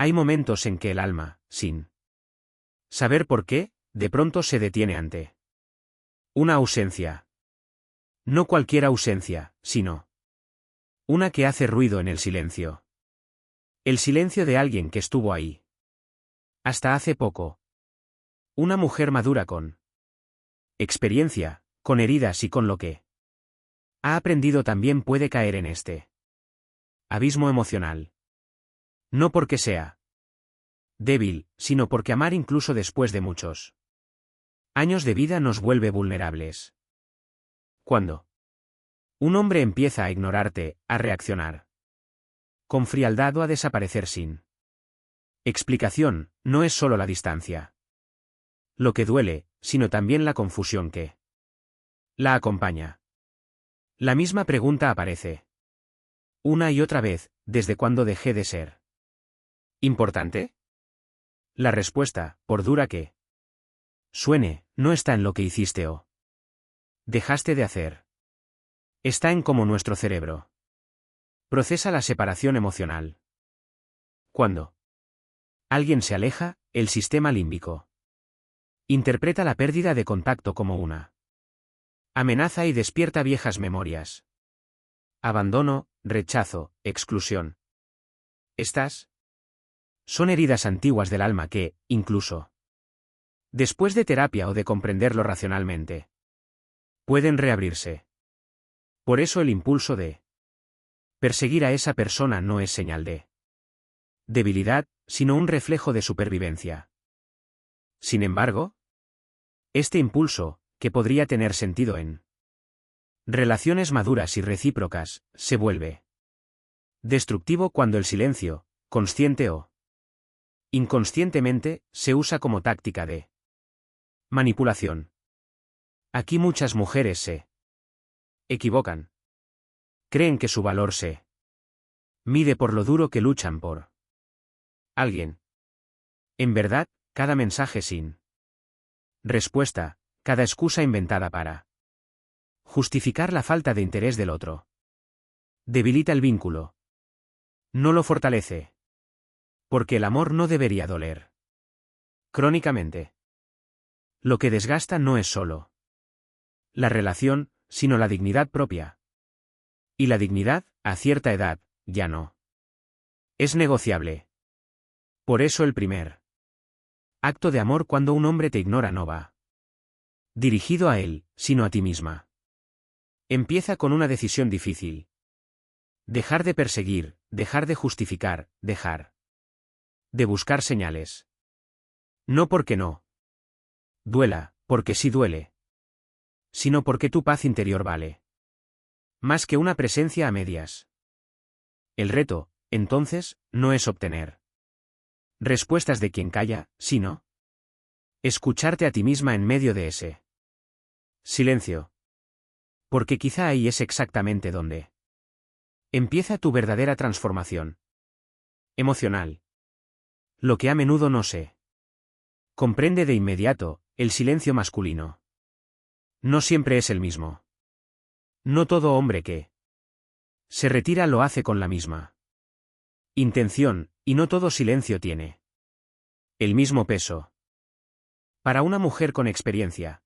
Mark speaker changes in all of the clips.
Speaker 1: Hay momentos en que el alma, sin saber por qué, de pronto se detiene ante una ausencia. No cualquier ausencia, sino una que hace ruido en el silencio. El silencio de alguien que estuvo ahí. Hasta hace poco. Una mujer madura con experiencia, con heridas y con lo que ha aprendido también puede caer en este abismo emocional. No porque sea débil, sino porque amar incluso después de muchos años de vida nos vuelve vulnerables. Cuando un hombre empieza a ignorarte, a reaccionar con frialdad o a desaparecer sin explicación, no es solo la distancia lo que duele, sino también la confusión que la acompaña. La misma pregunta aparece una y otra vez, ¿desde cuándo dejé de ser importante? La respuesta, por dura que suene, no está en lo que hiciste o dejaste de hacer. Está en cómo nuestro cerebro procesa la separación emocional. Cuando alguien se aleja, el sistema límbico interpreta la pérdida de contacto como una amenaza y despierta viejas memorias. Abandono, rechazo, exclusión. Estas son heridas antiguas del alma que, incluso después de terapia o de comprenderlo racionalmente, pueden reabrirse. Por eso el impulso de perseguir a esa persona no es señal de debilidad, sino un reflejo de supervivencia. Sin embargo, este impulso, que podría tener sentido en relaciones maduras y recíprocas, se vuelve destructivo cuando el silencio, consciente o inconscientemente, se usa como táctica de manipulación. Aquí muchas mujeres se equivocan. Creen que su valor se mide por lo duro que luchan por alguien. En verdad, cada mensaje sin respuesta, cada excusa inventada para justificar la falta de interés del otro, debilita el vínculo. No lo fortalece. Porque el amor no debería doler crónicamente. Lo que desgasta no es solo la relación, sino la dignidad propia. Y la dignidad, a cierta edad, ya no es negociable. Por eso el primer acto de amor cuando un hombre te ignora no va dirigido a él, sino a ti misma. Empieza con una decisión difícil. Dejar de perseguir, dejar de justificar, dejar de buscar señales. No porque no duela, porque sí duele. Sino porque tu paz interior vale más que una presencia a medias. El reto, entonces, no es obtener respuestas de quien calla, sino escucharte a ti misma en medio de ese silencio. Porque quizá ahí es exactamente donde empieza tu verdadera transformación emocional. Lo que a menudo no se comprende de inmediato, el silencio masculino no siempre es el mismo. No todo hombre que se retira lo hace con la misma intención, y no todo silencio tiene el mismo peso. Para una mujer con experiencia,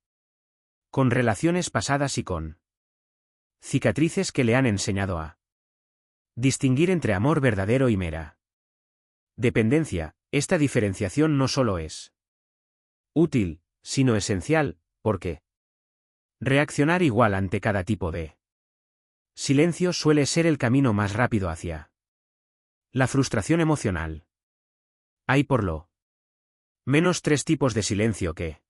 Speaker 1: con relaciones pasadas y con cicatrices que le han enseñado a distinguir entre amor verdadero y mera dependencia, esta diferenciación no solo es útil, sino esencial, porque reaccionar igual ante cada tipo de silencio suele ser el camino más rápido hacia la frustración emocional. Hay por lo menos 3 tipos de silencio que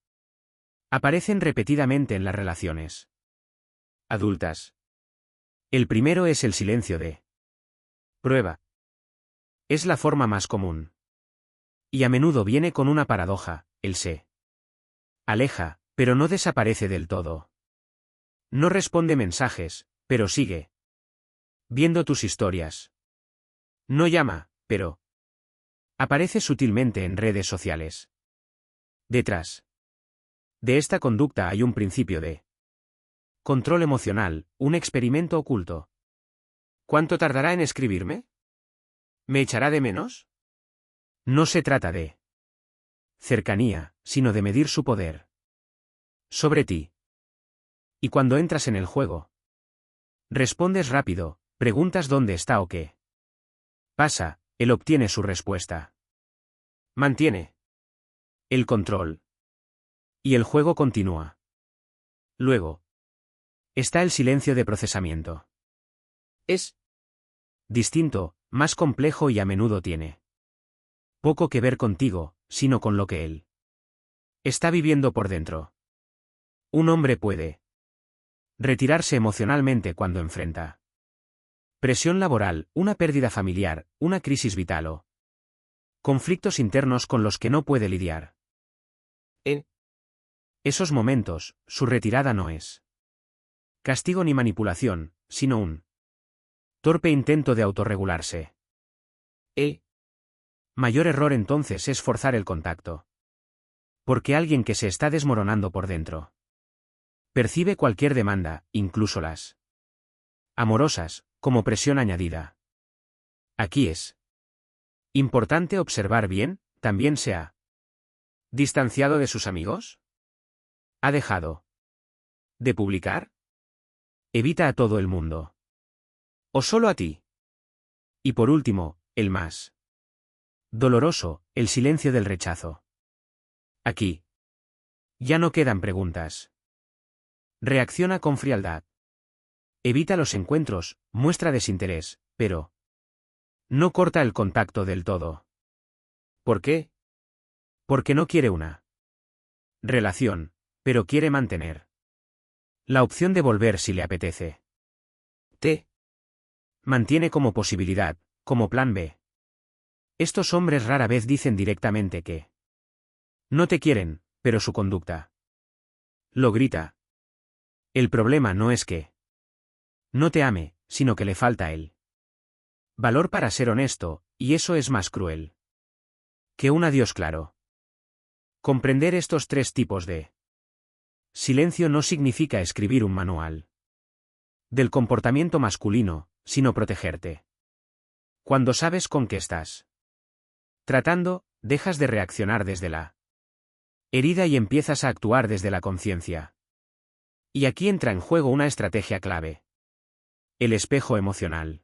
Speaker 1: aparecen repetidamente en las relaciones adultas. El primero es el silencio de prueba. Es la forma más común. Y a menudo viene con una paradoja, él se aleja, pero no desaparece del todo. No responde mensajes, pero sigue viendo tus historias. No llama, pero aparece sutilmente en redes sociales. Detrás de esta conducta hay un principio de control emocional, un experimento oculto. ¿Cuánto tardará en escribirme? ¿Me echará de menos? No se trata de cercanía, sino de medir su poder sobre ti. Y cuando entras en el juego, respondes rápido, preguntas dónde está o qué pasa, él obtiene su respuesta. Mantiene el control. Y el juego continúa. Luego, está el silencio de procesamiento. Es distinto, más complejo y a menudo tiene poco que ver contigo, sino con lo que él está viviendo por dentro. Un hombre puede retirarse emocionalmente cuando enfrenta presión laboral, una pérdida familiar, una crisis vital o conflictos internos con los que no puede lidiar. En esos momentos, su retirada no es castigo ni manipulación, sino un torpe intento de autorregularse. El mayor error entonces es forzar el contacto. Porque alguien que se está desmoronando por dentro percibe cualquier demanda, incluso las amorosas, como presión añadida. Aquí es importante observar bien, ¿también se ha distanciado de sus amigos? ¿Ha dejado de publicar? ¿Evita a todo el mundo? ¿O solo a ti? Y por último, el más doloroso, el silencio del rechazo. Aquí ya no quedan preguntas. Reacciona con frialdad. Evita los encuentros, muestra desinterés, pero no corta el contacto del todo. ¿Por qué? Porque no quiere una relación, pero quiere mantener la opción de volver si le apetece. Te mantiene como posibilidad, como plan B. Estos hombres rara vez dicen directamente que no te quieren, pero su conducta lo grita. El problema no es que no te ame, sino que le falta el valor para ser honesto, y eso es más cruel que un adiós claro. Comprender estos tres tipos de silencio no significa escribir un manual del comportamiento masculino, sino protegerte. Cuando sabes con qué estás tratando, dejas de reaccionar desde la herida y empiezas a actuar desde la conciencia. Y aquí entra en juego una estrategia clave. El espejo emocional.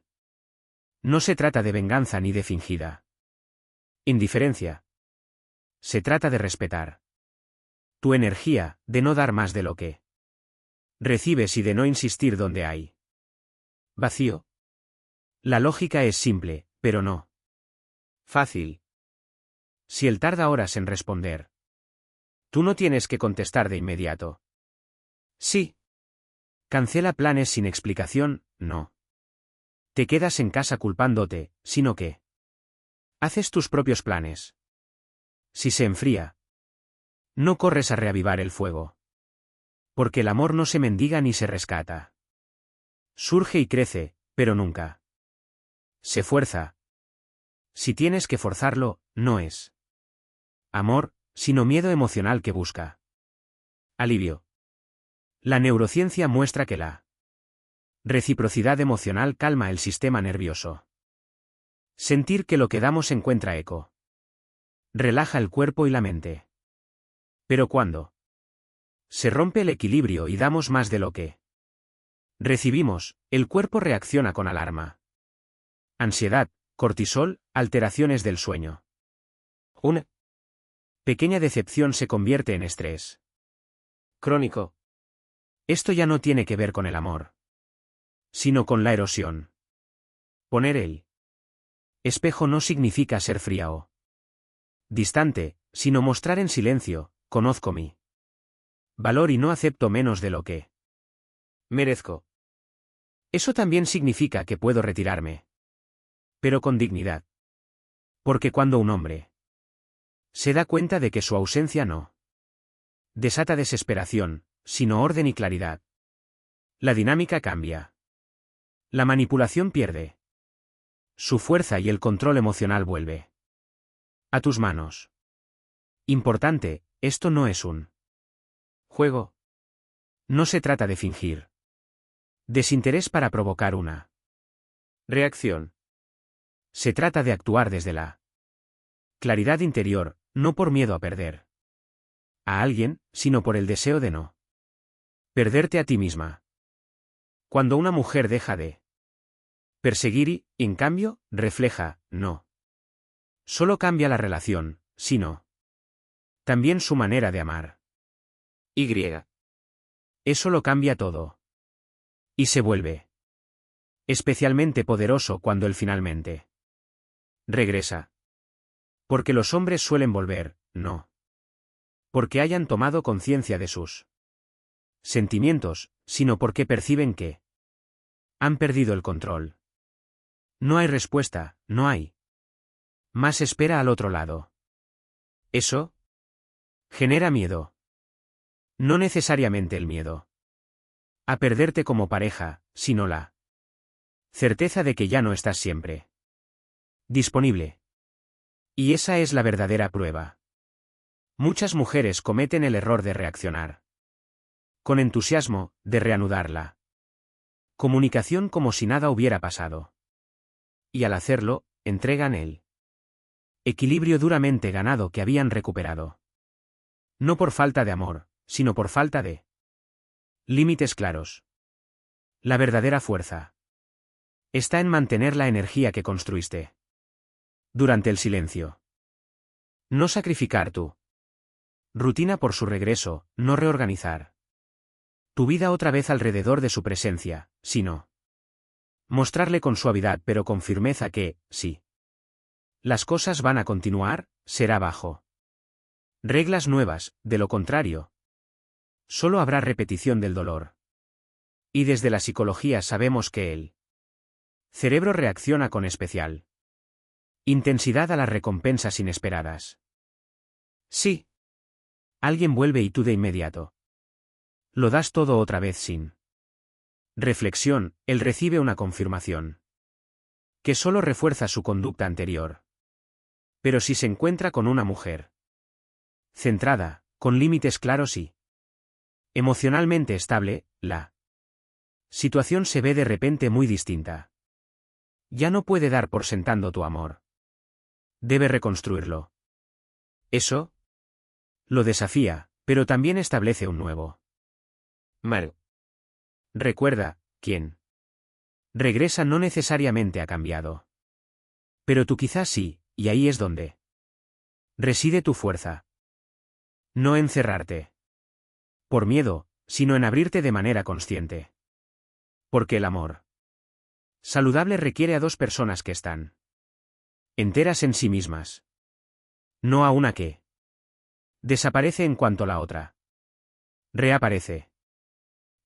Speaker 1: No se trata de venganza ni de fingida indiferencia. Se trata de respetar tu energía, de no dar más de lo que recibes y de no insistir donde hay vacío. La lógica es simple, pero no fácil. Si él tarda horas en responder, tú no tienes que contestar de inmediato. Sí. Cancela planes sin explicación, no. Te quedas en casa culpándote, sino que haces tus propios planes. Si se enfría, no corres a reavivar el fuego. Porque el amor no se mendiga ni se rescata. Surge y crece, pero nunca se fuerza. Si tienes que forzarlo, no es amor, sino miedo emocional que busca alivio. La neurociencia muestra que la reciprocidad emocional calma el sistema nervioso. Sentir que lo que damos encuentra eco. Relaja el cuerpo y la mente. Pero cuando se rompe el equilibrio y damos más de lo que recibimos, el cuerpo reacciona con alarma. Ansiedad, cortisol, alteraciones del sueño. Una pequeña decepción se convierte en estrés crónico. Esto ya no tiene que ver con el amor, sino con la erosión. Poner el espejo no significa ser fría o distante, sino mostrar en silencio, conozco mi valor y no acepto menos de lo que merezco. Eso también significa que puedo retirarme, pero con dignidad. Porque cuando un hombre se da cuenta de que su ausencia no desata desesperación, sino orden y claridad, la dinámica cambia. La manipulación pierde su fuerza y el control emocional vuelve a tus manos. Importante, esto no es un juego. No se trata de fingir desinterés para provocar una reacción. Se trata de actuar desde la Claridad interior, no por miedo a perder a alguien, sino por el deseo de no perderte a ti misma. Cuando una mujer deja de perseguir y, en cambio, refleja, no solo cambia la relación, sino también su manera de amar. Eso lo cambia todo. Y se vuelve especialmente poderoso cuando él finalmente regresa. Porque los hombres suelen volver, no porque hayan tomado conciencia de sus sentimientos, sino porque perciben que han perdido el control. No hay respuesta, no hay más espera al otro lado. Eso genera miedo. No necesariamente el miedo a perderte como pareja, sino la certeza de que ya no estás siempre disponible. Y esa es la verdadera prueba. Muchas mujeres cometen el error de reaccionar con entusiasmo, de reanudar la comunicación como si nada hubiera pasado. Y al hacerlo, entregan el equilibrio duramente ganado que habían recuperado. No por falta de amor, sino por falta de límites claros. La verdadera fuerza está en mantener la energía que construiste durante el silencio. No sacrificar tu rutina por su regreso, no reorganizar tu vida otra vez alrededor de su presencia, sino mostrarle con suavidad pero con firmeza que, si las cosas van a continuar, será bajo reglas nuevas, de lo contrario, solo habrá repetición del dolor. Y desde la psicología sabemos que el cerebro reacciona con especial intensidad a las recompensas inesperadas. Sí. Alguien vuelve y tú de inmediato lo das todo otra vez sin reflexión, él recibe una confirmación que solo refuerza su conducta anterior. Pero si se encuentra con una mujer centrada, con límites claros y emocionalmente estable, la situación se ve de repente muy distinta. Ya no puede dar por sentado tu amor. Debe reconstruirlo. Eso lo desafía, pero también establece un nuevo marco. Recuerda, quien regresa no necesariamente ha cambiado. Pero tú quizás sí, y ahí es donde reside tu fuerza. No encerrarte por miedo, sino en abrirte de manera consciente. Porque el amor saludable requiere a dos personas que están enteras en sí mismas. No a una que desaparece en cuanto la otra reaparece.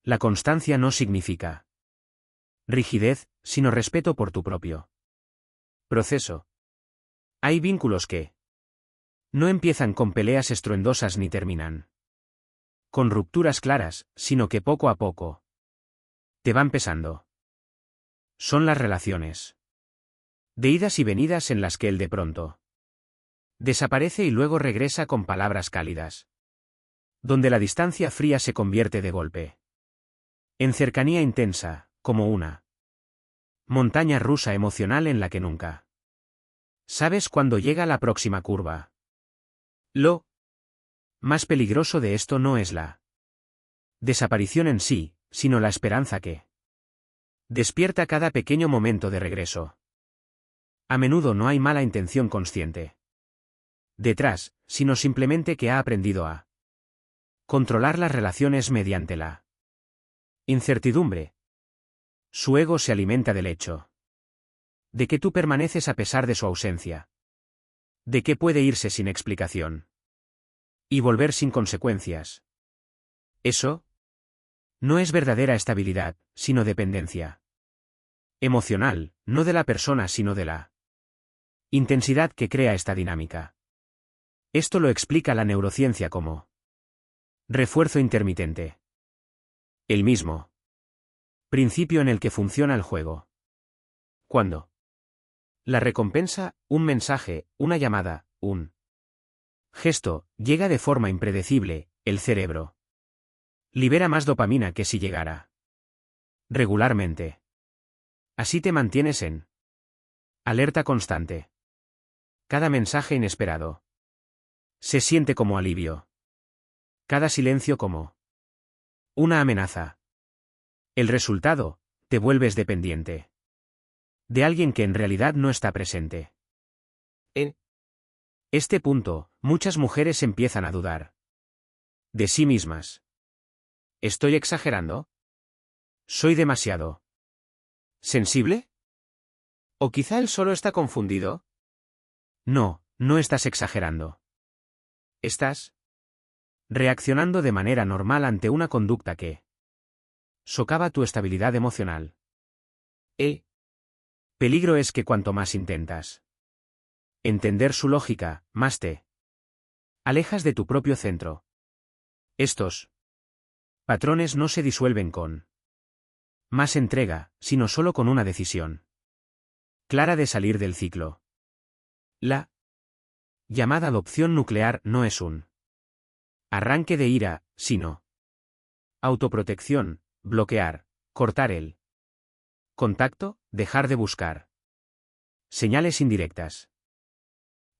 Speaker 1: La constancia no significa rigidez, sino respeto por tu propio proceso. Hay vínculos que no empiezan con peleas estruendosas ni terminan con rupturas claras, sino que poco a poco te van pesando. Son las relaciones de idas y venidas en las que él de pronto desaparece y luego regresa con palabras cálidas, donde la distancia fría se convierte de golpe en cercanía intensa, como una montaña rusa emocional en la que nunca sabes cuándo llega la próxima curva. Lo más peligroso de esto no es la desaparición en sí, sino la esperanza que despierta cada pequeño momento de regreso. A menudo no hay mala intención consciente detrás, sino simplemente que ha aprendido a controlar las relaciones mediante la incertidumbre. Su ego se alimenta del hecho de que tú permaneces a pesar de su ausencia, de que puede irse sin explicación y volver sin consecuencias. Eso no es verdadera estabilidad, sino dependencia emocional, no de la persona sino de la intensidad que crea esta dinámica. Esto lo explica la neurociencia como refuerzo intermitente. El mismo principio en el que funciona el juego. Cuando la recompensa, un mensaje, una llamada, un gesto, llega de forma impredecible, el cerebro libera más dopamina que si llegara regularmente. Así te mantienes en alerta constante. Cada mensaje inesperado se siente como alivio. Cada silencio como una amenaza. El resultado, te vuelves dependiente de alguien que en realidad no está presente. En este punto, muchas mujeres empiezan a dudar de sí mismas. ¿Estoy exagerando? ¿Soy demasiado sensible? ¿O quizá él solo está confundido? No, no estás exagerando. Estás reaccionando de manera normal ante una conducta que socava tu estabilidad emocional. El peligro es que cuanto más intentas entender su lógica, más te alejas de tu propio centro. Estos patrones no se disuelven con más entrega, sino solo con una decisión clara de salir del ciclo. La llamada adopción nuclear no es un arranque de ira, sino autoprotección, bloquear, cortar el contacto, dejar de buscar señales indirectas.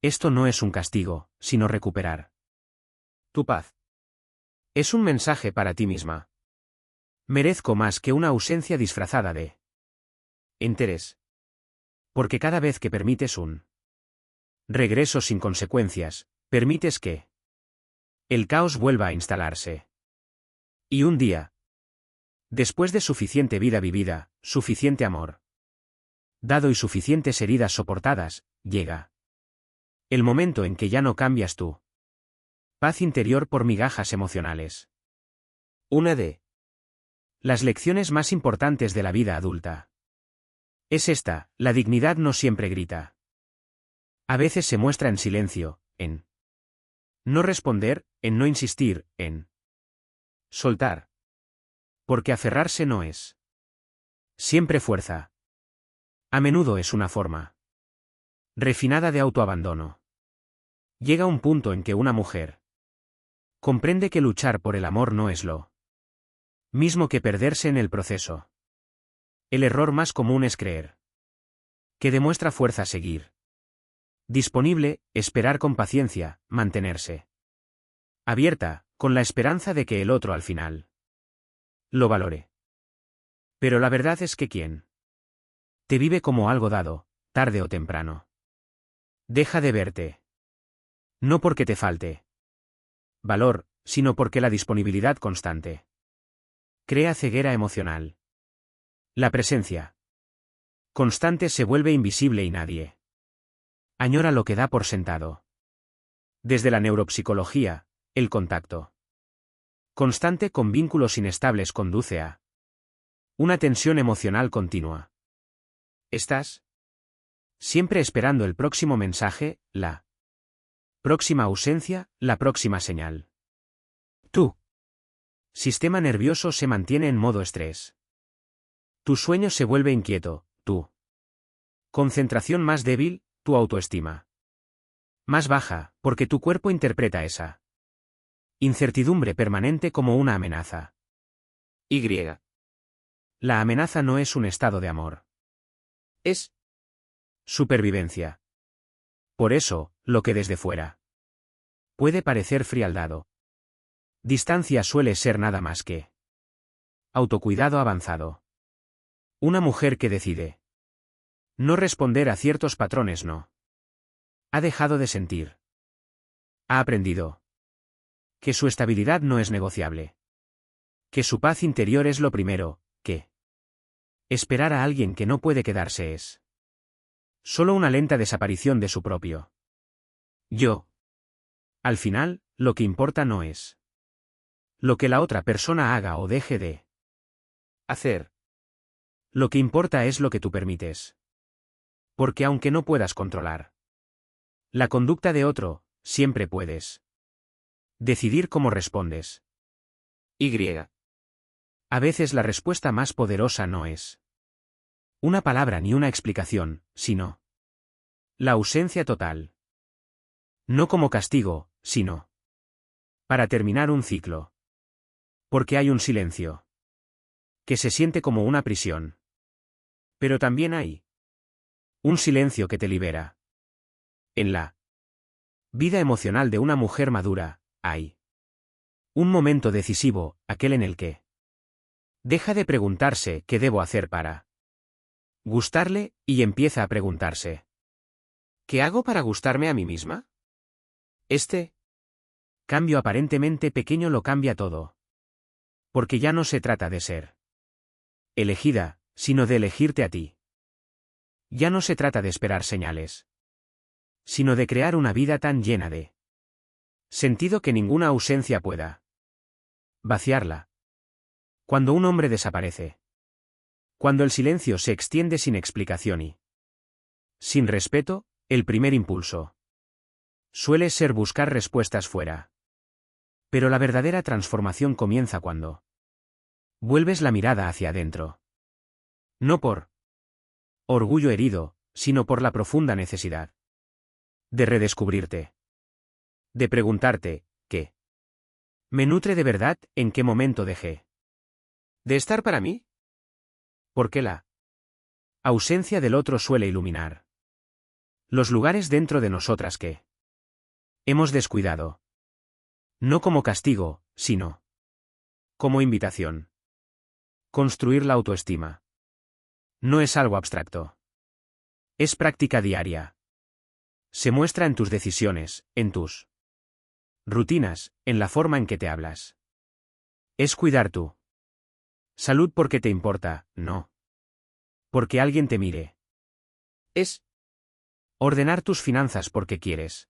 Speaker 1: Esto no es un castigo, sino recuperar tu paz. Es un mensaje para ti misma. Merezco más que una ausencia disfrazada de interés. Porque cada vez que permites un regreso sin consecuencias, permites que el caos vuelva a instalarse. Y un día, después de suficiente vida vivida, suficiente amor dado y suficientes heridas soportadas, llega el momento en que ya no cambias tú paz interior por migajas emocionales. Una de las lecciones más importantes de la vida adulta es esta: la dignidad no siempre grita. A veces se muestra en silencio, en no responder, en no insistir, en soltar. Porque aferrarse no es siempre fuerza. A menudo es una forma refinada de autoabandono. Llega un punto en que una mujer comprende que luchar por el amor no es lo mismo que perderse en el proceso. El error más común es creer que demuestra fuerza seguir disponible, esperar con paciencia, mantenerse abierta, con la esperanza de que el otro al final lo valore. Pero la verdad es que quien te vive como algo dado, tarde o temprano deja de verte. No porque te falte valor, sino porque la disponibilidad constante crea ceguera emocional. La presencia constante se vuelve invisible y nadie añora lo que da por sentado. Desde la neuropsicología, el contacto constante con vínculos inestables conduce a una tensión emocional continua. Estás siempre esperando el próximo mensaje, la próxima ausencia, la próxima señal. Tu sistema nervioso se mantiene en modo estrés. Tu sueño se vuelve inquieto, tu concentración más débil, tu autoestima más baja, porque tu cuerpo interpreta esa incertidumbre permanente como una amenaza. Y. La amenaza no es un estado de amor. Es supervivencia. Por eso, lo que desde fuera puede parecer frialdad. Distancia suele ser nada más que autocuidado avanzado. Una mujer que decide no responder a ciertos patrones no ha dejado de sentir. Ha aprendido que su estabilidad no es negociable. Que su paz interior es lo primero, que esperar a alguien que no puede quedarse es solo una lenta desaparición de su propio yo. Al final, lo que importa no es lo que la otra persona haga o deje de hacer. Lo que importa es lo que tú permites. Porque aunque no puedas controlar la conducta de otro, siempre puedes decidir cómo respondes. Y. A veces la respuesta más poderosa no es una palabra ni una explicación, sino la ausencia total. No como castigo, sino para terminar un ciclo. Porque hay un silencio que se siente como una prisión. Pero también hay un silencio que te libera. En la vida emocional de una mujer madura, hay un momento decisivo, aquel en el que deja de preguntarse qué debo hacer para gustarle y empieza a preguntarse: ¿qué hago para gustarme a mí misma? Este cambio aparentemente pequeño lo cambia todo. Porque ya no se trata de ser elegida, sino de elegirte a ti. Ya no se trata de esperar señales, sino de crear una vida tan llena de sentido que ninguna ausencia pueda vaciarla. Cuando un hombre desaparece, cuando el silencio se extiende sin explicación y sin respeto, el primer impulso suele ser buscar respuestas fuera. Pero la verdadera transformación comienza cuando vuelves la mirada hacia adentro. No por orgullo herido, sino por la profunda necesidad de redescubrirte. De preguntarte, ¿qué me nutre de verdad? ¿En qué momento dejé de estar para mí? Porque la ausencia del otro suele iluminar los lugares dentro de nosotras que hemos descuidado. No como castigo, sino como invitación. Construir la autoestima no es algo abstracto. Es práctica diaria. Se muestra en tus decisiones, en tus rutinas, en la forma en que te hablas. Es cuidar tu salud porque te importa, no porque alguien te mire. Es ordenar tus finanzas porque quieres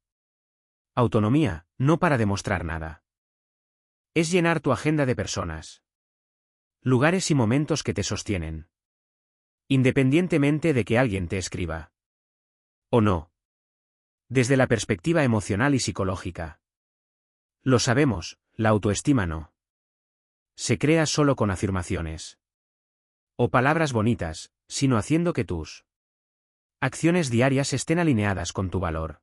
Speaker 1: autonomía, no para demostrar nada. Es llenar tu agenda de personas, lugares y momentos que te sostienen, independientemente de que alguien te escriba o no. Desde la perspectiva emocional y psicológica. Lo sabemos, la autoestima no se crea solo con afirmaciones o palabras bonitas, sino haciendo que tus acciones diarias estén alineadas con tu valor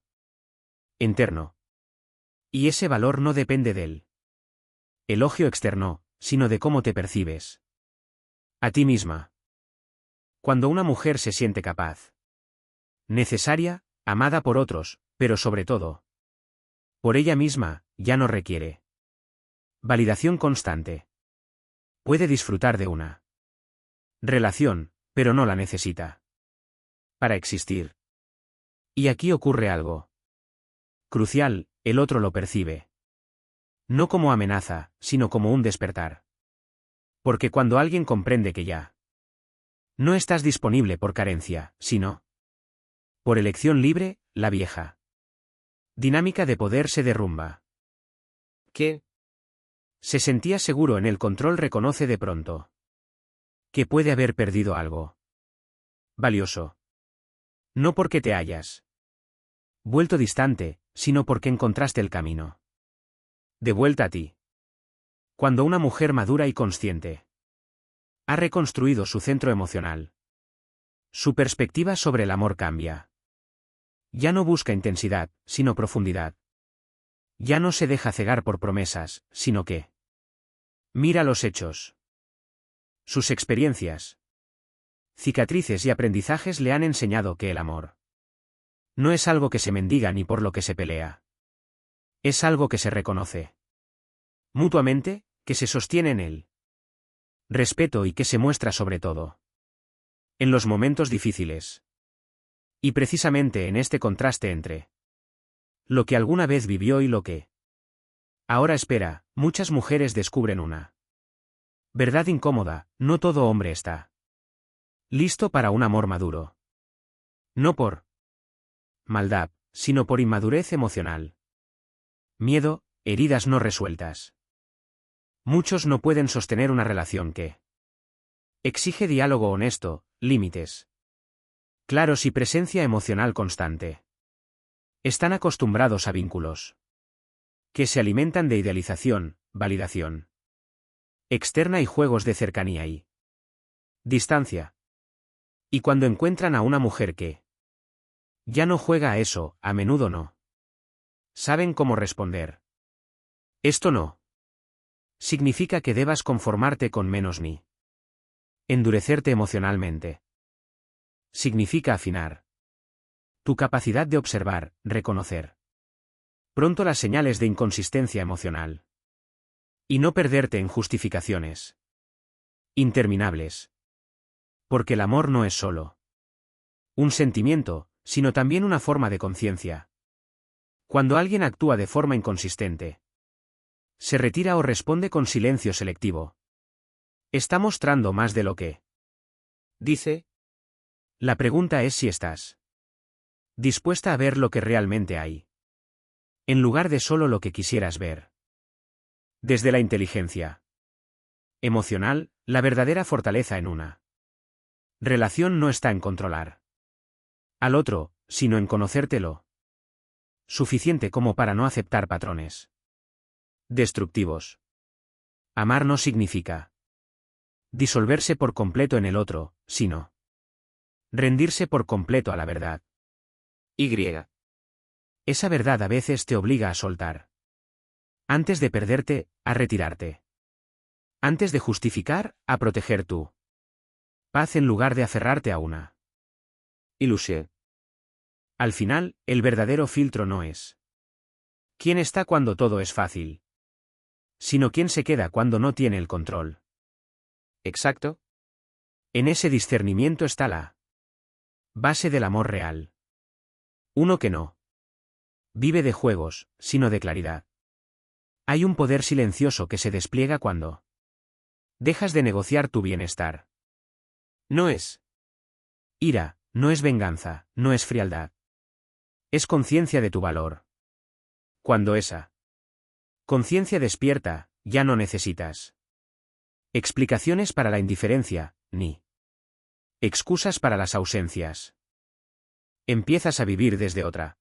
Speaker 1: interno. Y ese valor no depende del elogio externo, sino de cómo te percibes a ti misma. Cuando una mujer se siente capaz, necesaria, amada por otros, pero sobre todo por ella misma, ya no requiere validación constante. Puede disfrutar de una relación, pero no la necesita para existir. Y aquí ocurre algo crucial: el otro lo percibe no como amenaza, sino como un despertar. Porque cuando alguien comprende que ya no estás disponible por carencia, sino por elección libre, la vieja dinámica de poder se derrumba. ¿Qué? Se sentía seguro en el control reconoce de pronto que puede haber perdido algo valioso. No porque te hayas vuelto distante, sino porque encontraste el camino de vuelta a ti. Cuando una mujer madura y consciente ha reconstruido su centro emocional, su perspectiva sobre el amor cambia. Ya no busca intensidad, sino profundidad. Ya no se deja cegar por promesas, sino que mira los hechos. Sus experiencias, cicatrices y aprendizajes le han enseñado que el amor no es algo que se mendiga ni por lo que se pelea. Es algo que se reconoce mutuamente, que se sostiene en el respeto y que se muestra sobre todo en los momentos difíciles. Y precisamente en este contraste entre lo que alguna vez vivió y lo que ahora espera, muchas mujeres descubren una verdad incómoda: no todo hombre está listo para un amor maduro. No por maldad, sino por inmadurez emocional. Miedo, heridas no resueltas. Muchos no pueden sostener una relación que exige diálogo honesto, límites claros y presencia emocional constante. Están acostumbrados a vínculos que se alimentan de idealización, validación externa y juegos de cercanía y distancia. Y cuando encuentran a una mujer que ya no juega a eso, a menudo no saben cómo responder. Esto no significa que debas conformarte con menos ni endurecerte emocionalmente. Significa afinar Tu capacidad de observar, reconocer pronto las señales de inconsistencia emocional. Y no perderte en justificaciones interminables. Porque el amor no es solo un sentimiento, sino también una forma de conciencia. Cuando alguien actúa de forma inconsistente, se retira o responde con silencio selectivo, está mostrando más de lo que dice. La pregunta es si estás dispuesta a ver lo que realmente hay, en lugar de solo lo que quisieras ver. Desde la inteligencia emocional, la verdadera fortaleza en una relación no está en controlar al otro, sino en conocértelo suficiente como para no aceptar patrones destructivos. Amar no significa disolverse por completo en el otro, sino rendirse por completo a la verdad. Esa verdad a veces te obliga a soltar. Antes de perderte, a retirarte. Antes de justificar, a proteger tu paz en lugar de aferrarte a una ilusión. Al final, el verdadero filtro no es quién está cuando todo es fácil, sino quién se queda cuando no tiene el control.
Speaker 2: Exacto.
Speaker 1: En ese discernimiento está la base del amor real. Uno que no vive de juegos, sino de claridad. Hay un poder silencioso que se despliega cuando dejas de negociar tu bienestar. No es ira, no es venganza, no es frialdad. Es conciencia de tu valor. Cuando esa conciencia despierta, ya no necesitas explicaciones para la indiferencia, ni excusas para las ausencias. Empiezas a vivir desde otra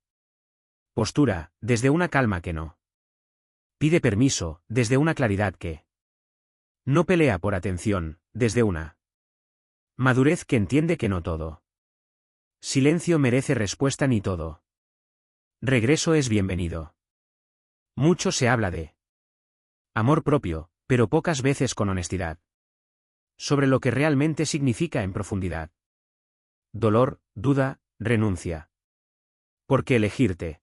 Speaker 1: postura, desde una calma que no pide permiso, desde una claridad que no pelea por atención, desde una madurez que entiende que no todo silencio merece respuesta ni todo regreso es bienvenido. Mucho se habla de amor propio, pero pocas veces con honestidad. Sobre lo que realmente significa en profundidad. Dolor, duda, renuncia. Porque elegirte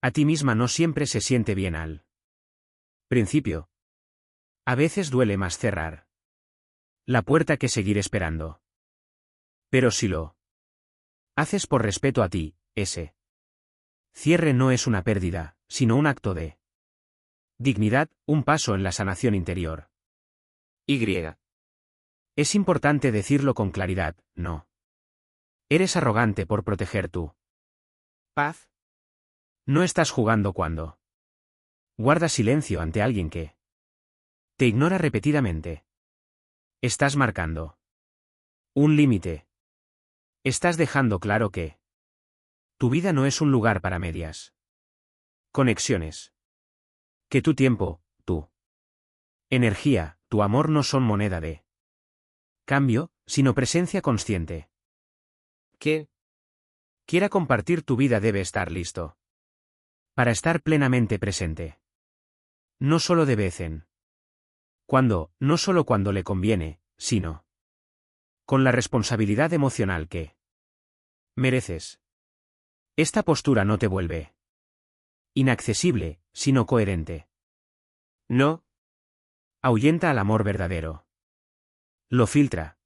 Speaker 1: a ti misma no siempre se siente bien al principio. A veces duele más cerrar la puerta que seguir esperando. Pero si lo haces por respeto a ti, ese cierre no es una pérdida, sino un acto de dignidad, un paso en la sanación interior. Es importante decirlo con claridad, no. Eres arrogante por proteger tu paz. No estás jugando cuando guardas silencio ante alguien que te ignora repetidamente. Estás marcando un límite. Estás dejando claro que tu vida no es un lugar para medias conexiones. Que tu tiempo, tu energía, tu amor no son moneda de cambio, sino presencia consciente. Que quiera compartir tu vida debe estar listo para estar plenamente presente. No solo de vez en cuando, no solo cuando le conviene, sino con la responsabilidad emocional que mereces. Esta postura no te vuelve inaccesible, sino coherente. No ahuyenta al amor verdadero. Lo filtra.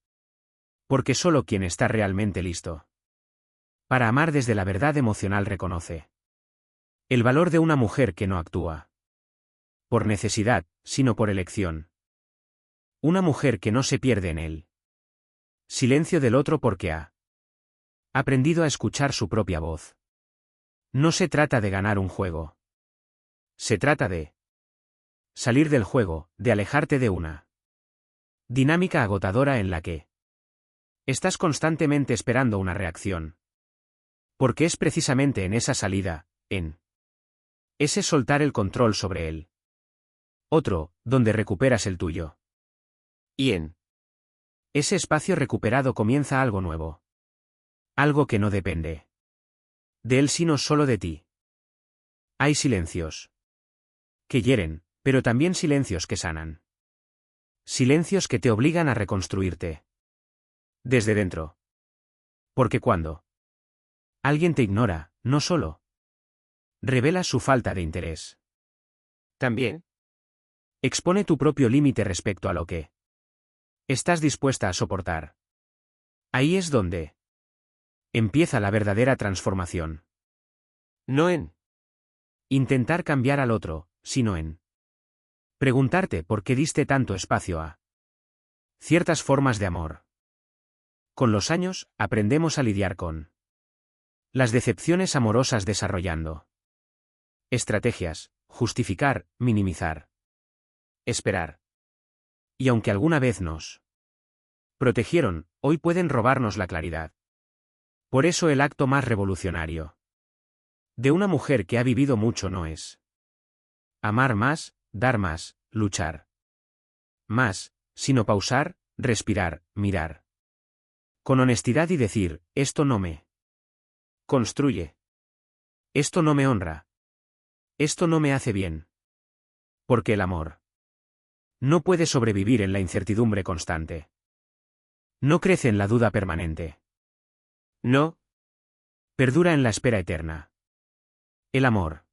Speaker 1: Porque solo quien está realmente listo para amar desde la verdad emocional reconoce el valor de una mujer que no actúa por necesidad, sino por elección. Una mujer que no se pierde en él. Silencio del otro porque ha aprendido a escuchar su propia voz. No se trata de ganar un juego. Se trata de salir del juego, de alejarte de una dinámica agotadora en la que estás constantemente esperando una reacción. Porque es precisamente en esa salida, en ese soltar el control sobre él otro, donde recuperas el tuyo. Y en ese espacio recuperado comienza algo nuevo. Algo que no depende de él sino solo de ti. Hay silencios que hieren, pero también silencios que sanan. Silencios que te obligan a reconstruirte desde dentro. Porque cuando Alguien te ignora, no solo revela su falta de interés.
Speaker 2: También.
Speaker 1: Expone tu propio límite respecto a lo que estás dispuesta a soportar. Ahí es donde empieza la verdadera transformación.
Speaker 2: No en
Speaker 1: Intentar cambiar al otro, sino en preguntarte por qué diste tanto espacio a ciertas formas de amor. Con los años, aprendemos a lidiar con las decepciones amorosas desarrollando estrategias, justificar, minimizar, esperar. Y aunque alguna vez nos protegieron, hoy pueden robarnos la claridad. Por eso el acto más revolucionario de una mujer que ha vivido mucho no es amar más, dar más, luchar más, sino pausar, respirar, mirar con honestidad y decir, esto no me construye. Esto no me honra. Esto no me hace bien. Porque el amor no puede sobrevivir en la incertidumbre constante. No crece en la duda permanente.
Speaker 2: no.
Speaker 1: Perdura en la espera eterna. El amor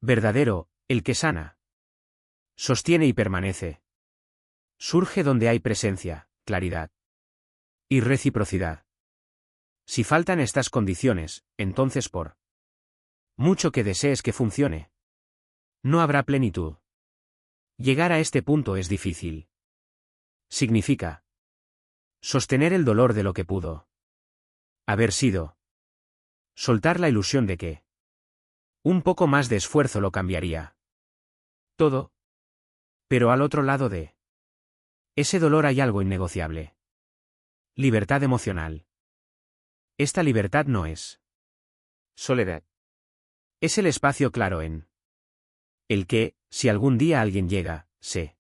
Speaker 1: verdadero, el que sana, sostiene y permanece. Surge donde hay presencia, claridad y reciprocidad. Si faltan estas condiciones, entonces por mucho que desees que funcione, no habrá plenitud. Llegar a este punto es difícil. Significa sostener el dolor de lo que pudo haber sido. Soltar la ilusión de que un poco más de esfuerzo lo cambiaría todo. Pero al otro lado de ese dolor hay algo innegociable. Libertad emocional. Esta libertad no es
Speaker 2: Soledad.
Speaker 1: es el espacio claro en el que, si algún día alguien llega, se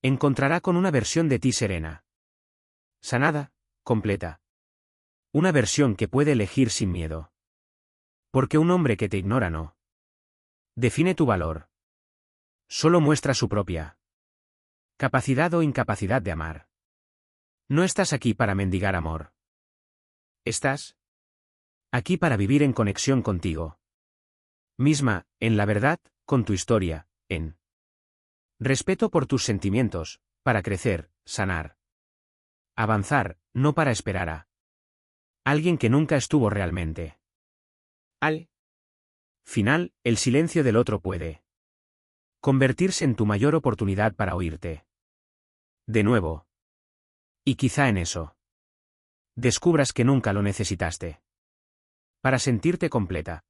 Speaker 1: encontrará con una versión de ti serena, sanada, completa. Una versión que puede elegir sin miedo. Porque un hombre que te ignora no define tu valor. Solo muestra su propia capacidad o incapacidad de amar. No estás aquí para mendigar amor. Estás aquí para vivir en conexión contigo misma, en la verdad, con tu historia, en respeto por tus sentimientos, para crecer, sanar, avanzar, no para esperar a alguien que nunca estuvo realmente.
Speaker 2: Al
Speaker 1: Final, el silencio del otro puede convertirse en tu mayor oportunidad para oírte de nuevo. Y quizá en eso descubras que nunca lo necesitaste para sentirte completa.